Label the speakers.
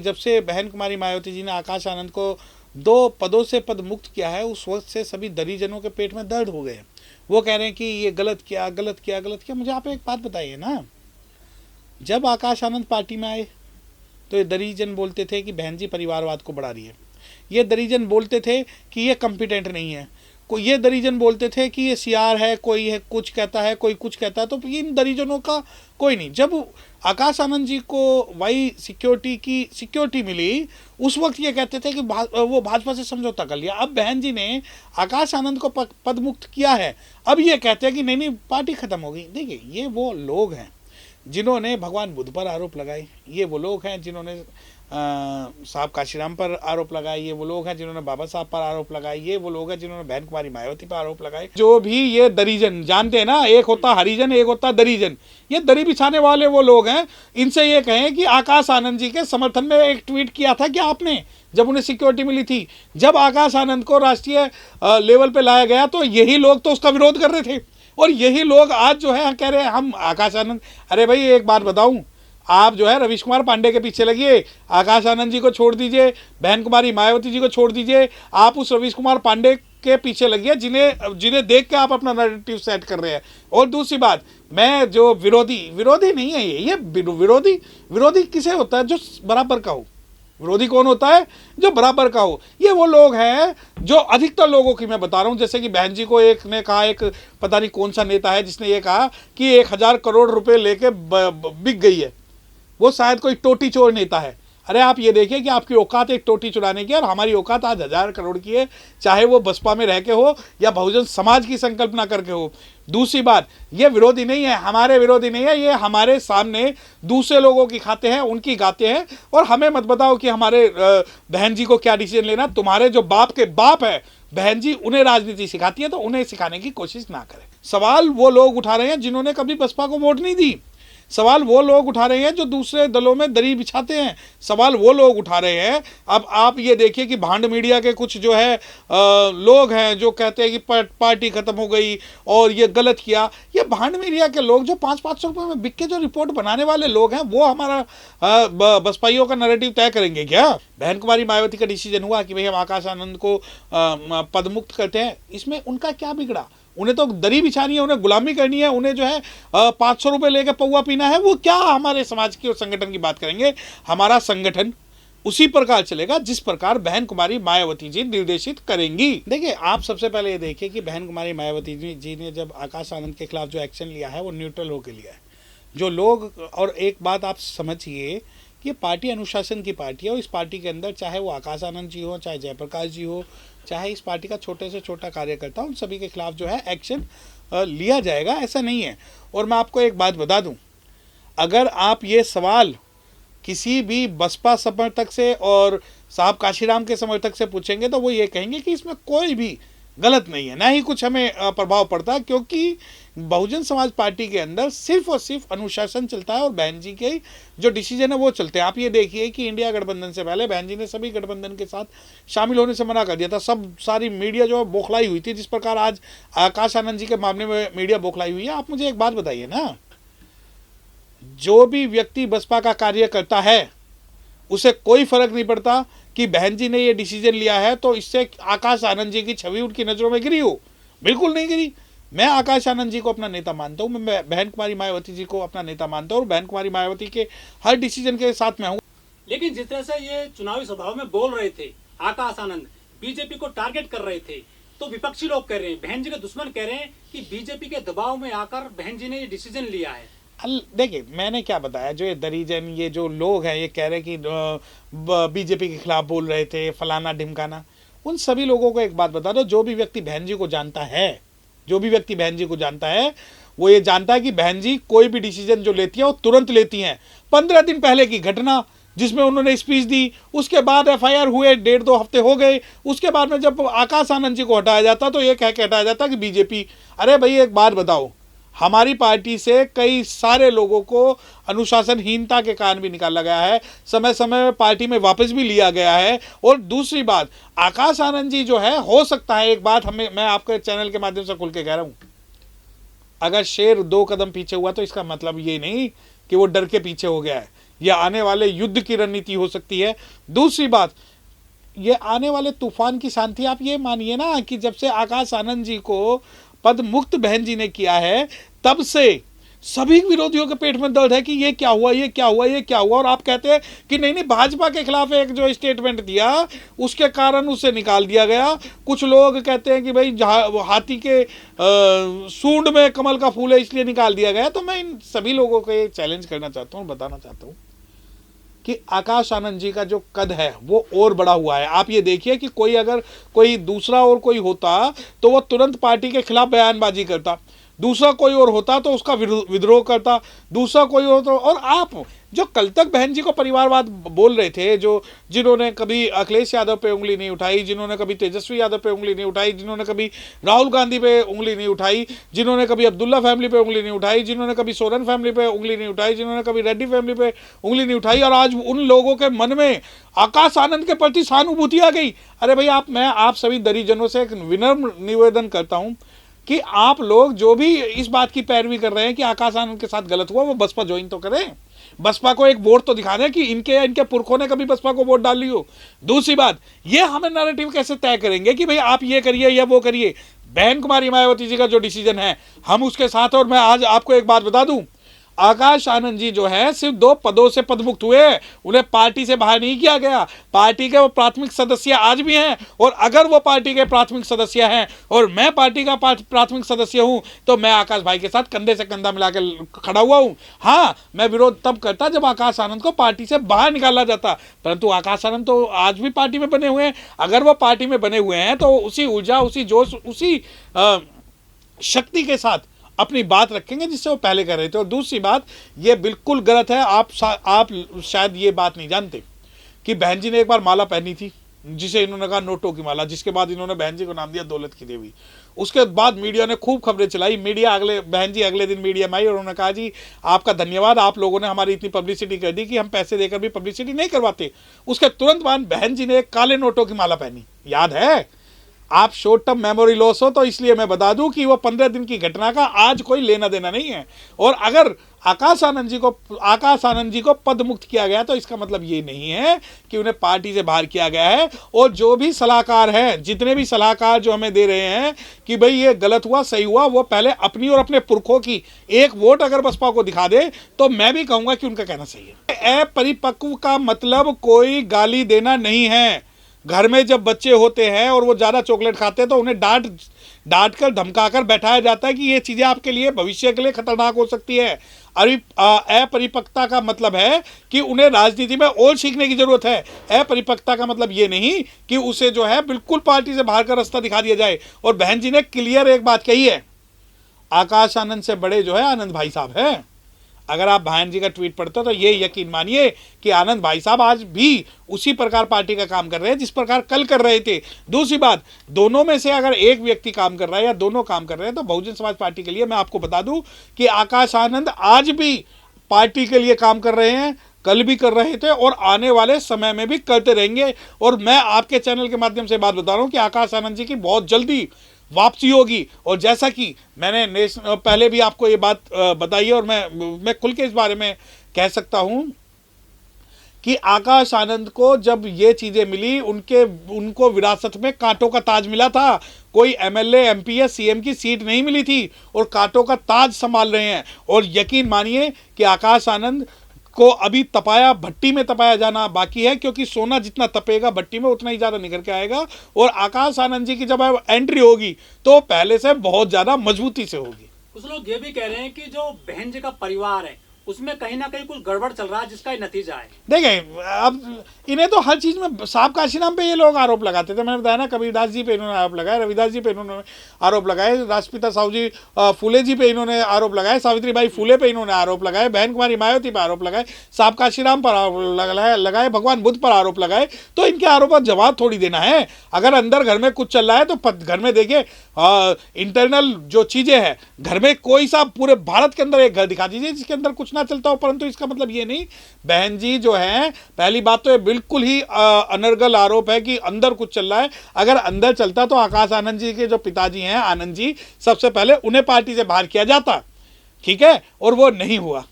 Speaker 1: जब से बहन कुमारी मायावती जी ने आकाश आनंद को 2 पदों से पद मुक्त किया है, उस वक्त से सभी दरीजनों के पेट में दर्द हो गए। वो कह रहे हैं कि ये गलत किया, गलत किया, गलत किया। मुझे आप एक बात बताइए ना, जब आकाश आनंद पार्टी में आए तो ये दरीजन बोलते थे कि बहन जी परिवारवाद को बढ़ा रही है। ये दरीजन बोलते थे कि ये कॉम्पिटेंट नहीं है। कोई ये दरीजन बोलते थे कि ये सीआर है, कोई है कुछ कहता है, कोई कुछ कहता है। तो इन दरीजनों का कोई नहीं। जब आकाश आनंद जी को वाई सिक्योरिटी की सिक्योरिटी मिली, उस वक्त ये कहते थे कि वो भाजपा से समझौता कर लिया। अब बहन जी ने आकाश आनंद को पद मुक्त किया है, अब ये कहते हैं कि नहीं नहीं पार्टी खत्म हो गई। देखिए, ये वो लोग हैं जिन्होंने भगवान बुद्ध पर आरोप लगाए, ये वो लोग हैं जिन्होंने साहब काशीराम पर आरोप लगाए, ये वो लोग हैं जिन्होंने बाबा साहब पर आरोप लगाए, ये वो लोग हैं जिन्होंने बहन कुमारी मायावती पर आरोप लगाए। जो भी ये दरीजन जानते हैं ना, एक होता हरिजन, एक होता दरीजन, ये दरी बिछाने वाले वो लोग हैं। इनसे ये कहें कि आकाश आनंद जी के समर्थन में एक ट्वीट किया था कि आपने, जब उन्हें सिक्योरिटी मिली थी, जब आकाश आनंद को राष्ट्रीय लेवल पर लाया गया तो यही लोग तो उसका विरोध कर रहे थे, और यही लोग आज जो है कह रहे हैं हम आकाश आनंद। अरे भाई एक बात बताऊं, आप जो है रवीश कुमार पांडे के पीछे लगिए, आकाश आनंद जी को छोड़ दीजिए, बहन कुमारी मायावती जी को छोड़ दीजिए, आप उस रवीश कुमार पांडे के पीछे लगिए जिन्हें देख के आप अपना नैरेटिव सेट कर रहे हैं। और दूसरी बात, मैं जो विरोधी नहीं है, ये विरोधी किसे होता है? जो बराबर का हो। विरोधी कौन होता है? जो बराबर का हो। ये वो लोग हैं जो अधिकतर लोगों की मैं बता रहा हूं, जैसे कि बहन जी को एक ने कहा, एक पता नहीं कौन सा नेता है जिसने ये कहा कि 1000 करोड़ रुपए लेके बिक गई है, वो शायद कोई टोटी चोर नेता है। अरे आप ये देखिए कि आपकी औकात एक टोटी चुराने की, और हमारी औकात आज 1000 करोड़ की है, चाहे वो बसपा में रह के हो या बहुजन समाज की संकल्पना करके हो। दूसरी बात, ये विरोधी नहीं है, हमारे विरोधी नहीं है, ये हमारे सामने दूसरे लोगों की खाते हैं, उनकी गाते हैं। और हमें मत बताओ कि हमारे बहन जी को क्या डिसीजन लेना। तुम्हारे जो बाप के बाप है बहन जी, उन्हें राजनीति सिखाती है, तो उन्हें सिखाने की कोशिश ना करें। सवाल वो लोग उठा रहे हैं जिन्होंने कभी बसपा को वोट नहीं दी। सवाल वो लोग उठा रहे हैं जो दूसरे दलों में दरी बिछाते हैं। सवाल वो लोग उठा रहे हैं। अब आप ये देखिए कि भांड मीडिया के कुछ जो है लोग हैं जो कहते हैं कि पार्टी खत्म हो गई और ये गलत किया। ये भांड मीडिया के लोग जो 500-500 रुपये में बिक के जो रिपोर्ट बनाने वाले लोग हैं, वो हमारा बसपाइयों का नैरेटिव तय करेंगे क्या? बहन कुमारी मायावती का डिसीजन हुआ कि भाई हम आकाश आनंद को पदमुक्त करते हैं, इसमें उनका क्या बिगड़ा? उन्हें तो दरी बिछानी है, उन्हें गुलामी करनी है, उन्हें जो है 500 रुपये लेकर पौवा पीना है। वो क्या हमारे समाज की और संगठन की बात करेंगे? हमारा संगठन उसी प्रकार चलेगा जिस प्रकार बहन कुमारी मायावती जी निर्देशित करेंगी। देखिए, आप सबसे पहले ये देखिए कि बहन कुमारी मायावती जी ने जब आकाश आनंद के खिलाफ जो एक्शन लिया है वो न्यूट्रल होकर लिया है। जो लोग, और एक बात आप समझिए कि पार्टी अनुशासन की पार्टी है, और इस पार्टी के अंदर चाहे वो आकाश आनंद जी हो, चाहे जयप्रकाश जी हो, चाहे इस पार्टी का छोटे से छोटा कार्यकर्ता, उन सभी के खिलाफ जो है एक्शन लिया जाएगा, ऐसा नहीं है। और मैं आपको एक बात बता दूं, अगर आप ये सवाल किसी भी बसपा समर्थक से और साहब काशीराम के समर्थक से पूछेंगे तो वो ये कहेंगे कि इसमें कोई भी गलत नहीं है, ना ही कुछ हमें प्रभाव पड़ता, क्योंकि बहुजन समाज पार्टी के अंदर सिर्फ और सिर्फ अनुशासन चलता है और बहन जी के जो डिसीजन है वो चलते हैं। आप ये देखिए कि इंडिया गठबंधन से पहले बहन जी ने सभी गठबंधन के साथ शामिल होने से मना कर दिया था। सारी मीडिया जो है बौखलाई हुई थी, जिस प्रकार आज आकाश आनंद जी के मामले में मीडिया बौखलाई हुई है। आप मुझे एक बात बताइए ना, जो भी व्यक्ति बसपा का कार्य करता है उसे कोई फर्क नहीं पड़ता कि बहन जी ने ये डिसीजन लिया है तो इससे आकाश आनंद जी की छवि उनकी नजरों में गिरी हो। बिल्कुल नहीं गिरी। मैं आकाश आनंद जी को अपना नेता मानता हूं, मैं बहन कुमारी मायावती जी को अपना नेता मानता हूं, और बहन कुमारी मायावती के हर डिसीजन के साथ में हूं।
Speaker 2: लेकिन जिस तरह से ये चुनावी सभाओं में बोल रहे थे, आकाश आनंद बीजेपी को टारगेट कर रहे थे, तो विपक्षी लोग कह रहे हैं, बहन जी के दुश्मन कह रहे हैं कि बीजेपी के दबाव में आकर बहन जी ने ये डिसीजन लिया है।
Speaker 1: देखिए, मैंने क्या बताया, जो ये दरीजन, ये जो लोग हैं, ये कह रहे कि बीजेपी के खिलाफ बोल रहे थे, फलाना ढिमकाना, उन सभी लोगों को एक बात बता दो, जो भी व्यक्ति बहन जी को जानता है, वो ये जानता है कि बहन जी कोई भी डिसीजन जो लेती है वो तुरंत लेती हैं। 15 दिन पहले की घटना जिसमें उन्होंने स्पीच दी, उसके बाद एफआईआर हुए, 1.5-2 हफ्ते हो गए, उसके बाद में जब आकाश आनंद जी को हटाया जाता तो ये कह के हटाया जाता कि बीजेपी। अरे भाई एक बात बताओ, हमारी पार्टी से कई सारे लोगों को अनुशासनहीनता के कारण भी निकाला गया है, समय समय में पार्टी में वापस भी लिया गया है। और दूसरी बात, आकाश आनंद जी जो है, हो सकता है, एक बात मैं आपके चैनल के माध्यम से खुल के कह रहा हूं, अगर शेर 2 कदम पीछे हुआ तो इसका मतलब ये नहीं कि वो डर के पीछे हो गया है। यह आने वाले युद्ध की रणनीति हो सकती है। दूसरी बात, ये आने वाले तूफान की शांति आप ये मानिए ना कि जब से आकाश आनंद जी को पद मुक्त बहन जी ने किया है, तब से सभी विरोधियों के पेट में दर्द है कि ये क्या हुआ, ये क्या हुआ, ये क्या हुआ। और आप कहते हैं कि नहीं भाजपा के खिलाफ एक जो स्टेटमेंट दिया उसके कारण उसे निकाल दिया गया। कुछ लोग कहते हैं कि भाई हाथी के सूंड में कमल का फूल है इसलिए निकाल दिया गया। तो मैं इन सभी लोगों को ये चैलेंज करना चाहता हूँ, बताना चाहता हूँ कि आकाश आनंद जी का जो कद है वो और बड़ा हुआ है। आप ये देखिए कि कोई अगर कोई दूसरा और कोई होता तो वो तुरंत पार्टी के खिलाफ बयानबाजी करता, दूसरा कोई और होता तो उसका विद्रोह करता, दूसरा कोई और तो। और आप जो कल तक बहन जी को परिवारवाद बोल रहे थे, जो जिन्होंने कभी अखिलेश यादव पे उंगली नहीं उठाई, जिन्होंने कभी तेजस्वी यादव पे उंगली नहीं उठाई, जिन्होंने कभी राहुल गांधी पे उंगली नहीं उठाई, जिन्होंने कभी अब्दुल्ला फैमिली पे उंगली नहीं उठाई, जिन्होंने कभी सोरेन फैमिली पे उंगली नहीं उठाई, जिन्होंने कभी रेड्डी फैमिली पे उंगली नहीं उठाई, और आज उन लोगों के मन में आकाश आनंद के प्रति सहानुभूति आ गई। अरे भाई मैं आप सभी दरिजनों से एक विनम्र निवेदन करता हूं कि आप लोग जो भी इस बात की पैरवी कर रहे हैं कि आकाश आनंद के साथ गलत हुआ, वो बसपा ज्वाइन तो करें, बसपा को एक वोट तो दिखा दें कि इनके पुरखों ने कभी बसपा को वोट डाली हो। दूसरी बात, ये हमें नैरेटिव कैसे तय करेंगे कि भाई आप ये करिए या वो करिए। बहन कुमारी मायावती जी का जो डिसीजन है हम उसके साथ। और मैं आज आपको एक बात बता दूं, आकाश आनंद जी जो है सिर्फ 2 पदों से पदमुक्त हुए, उन्हें पार्टी से बाहर नहीं किया गया। पार्टी के वो प्राथमिक सदस्य आज भी हैं, और अगर वो पार्टी के प्राथमिक सदस्य हैं और मैं पार्टी का प्राथमिक सदस्य हूं तो मैं आकाश भाई के साथ कंधे से कंधा मिलाकर खड़ा हुआ हूं। हाँ, मैं विरोध तब करता जब आकाश आनंद को पार्टी से बाहर निकाला जाता, परंतु आकाश आनंद तो आज भी पार्टी में बने हुए हैं। अगर वो पार्टी में बने हुए हैं तो उसी ऊर्जा, उसी जोश, उसी शक्ति के साथ अपनी बात रखेंगे जिससे वो पहले कर रहे थे। और दूसरी बात, ये बिल्कुल गलत है, आप शायद ये बात नहीं जानते कि बहन जी ने एक बार माला पहनी थी जिसे इन्होंने कहा नोटों की माला, जिसके बाद इन्होंने बहन जी को नाम दिया दौलत की देवी। उसके बाद मीडिया ने खूब खबरें चलाई। बहन जी अगले दिन मीडिया में आई और उन्होंने कहा जी आपका धन्यवाद, आप लोगों ने हमारी इतनी पब्लिसिटी कर दी कि हम पैसे देकर भी पब्लिसिटी नहीं करवाते। उसके तुरंत बाद बहन जी ने एक काले नोटों की माला पहनी, याद है? आप शॉर्ट टर्म मेमोरी लॉस हो तो इसलिए मैं बता दूं कि वो 15 दिन की घटना का आज कोई लेना देना नहीं है। और अगर आकाश आनंद जी को पद मुक्त किया गया तो इसका मतलब ये नहीं है कि उन्हें पार्टी से बाहर किया गया है। और जो भी सलाहकार हैं, जितने भी सलाहकार जो हमें दे रहे हैं कि भाई ये गलत हुआ सही हुआ, वो पहले अपनी और अपने पुरखों की एक वोट अगर बसपा को दिखा दे तो मैं भी कहूंगा कि उनका कहना सही है। अपरिपक्व का मतलब कोई गाली देना नहीं है। घर में जब बच्चे होते हैं और वो ज़्यादा चॉकलेट खाते हैं तो उन्हें डांट कर धमकाकर बैठाया जाता है कि ये चीज़ें आपके लिए भविष्य के लिए खतरनाक हो सकती है। अपरिपक्वता का मतलब है कि उन्हें राजनीति में और सीखने की जरूरत है। अपरिपक्वता का मतलब ये नहीं कि उसे जो है बिल्कुल पार्टी से बाहर का रास्ता दिखा दिया जाए। और बहन जी ने क्लियर एक बात कही है, आकाश आनंद से बड़े जो है आनंद भाई साहब हैं। अगर आप बहन जी का ट्वीट पढ़ते हो तो ये यकीन मानिए कि आनंद भाई साहब आज भी उसी प्रकार पार्टी का काम कर रहे हैं जिस प्रकार कल कर रहे थे। दूसरी बात, दोनों में से अगर एक व्यक्ति काम कर रहा है या दोनों काम कर रहे हैं तो बहुजन समाज पार्टी के लिए मैं आपको बता दूं कि आकाश आनंद आज भी पार्टी के लिए काम कर रहे हैं, कल भी कर रहे थे और आने वाले समय में भी करते रहेंगे। और मैं आपके चैनल के माध्यम से बात बता रहा हूं कि आकाश आनंद जी की बहुत जल्दी वापसी होगी। और जैसा कि मैंने पहले भी आपको ये बात बताई है और मैं खुल के इस बारे में कह सकता हूं कि आकाश आनंद को जब ये चीज़ें मिली, उनको विरासत में कांटों का ताज मिला था। कोई एमएलए, एमपी या सीएम की सीट नहीं मिली थी और कांटों का ताज संभाल रहे हैं। और यकीन मानिए कि आकाश आनंद को अभी भट्टी में तपाया जाना बाकी है, क्योंकि सोना जितना तपेगा भट्टी में उतना ही ज़्यादा निकल के आएगा। और आकाश आनंद जी की जब एंट्री होगी तो पहले से बहुत ज़्यादा मजबूती से होगी।
Speaker 2: कुछ लोग ये भी कह रहे हैं कि जो बहन जी का परिवार है उसमें कहीं ना कहीं कुछ गड़बड़ चल रहा है जिसका नतीजा है।
Speaker 1: देखें, अब इन्हें तो हर चीज़ में साहब काशी नाम पे ये लोग आरोप लगाते थे। मैंने बताया ना, कबीरदास जी पे इन्होंने आरोप लगाए, रविदास जी पे इन्होंने आरोप लगाए, राष्ट्रपिता साहू जी फूले जी पे इन्होंने आरोप लगाए, सावित्री बाई फूले पे इन्होंने आरोप लगाए, बहन कुमारी मायावती पर आरोप लगाए, साहब काशी राम पर आरोप लगाए, भगवान बुद्ध पर आरोप लगाए। तो इनके आरोप पर जवाब थोड़ी देना है। अगर अंदर घर में कुछ चल रहा है तो घर में देखिए इंटरनल जो चीज़ें हैं घर में, कोई सा पूरे भारत के अंदर एक घर दिखा दीजिए जिसके अंदर कुछ ना चलता हो। परंतु इसका मतलब ये नहीं, बहन जी जो है, पहली बात तो ये बिल्कुल ही अनर्गल आरोप है कि अंदर कुछ चल रहा है। अगर अंदर चलता तो आकाश आनंद जी के जो पिताजी हैं आनंद जी, सबसे पहले उन्हें पार्टी से बाहर किया जाता, ठीक है, और वो नहीं हुआ।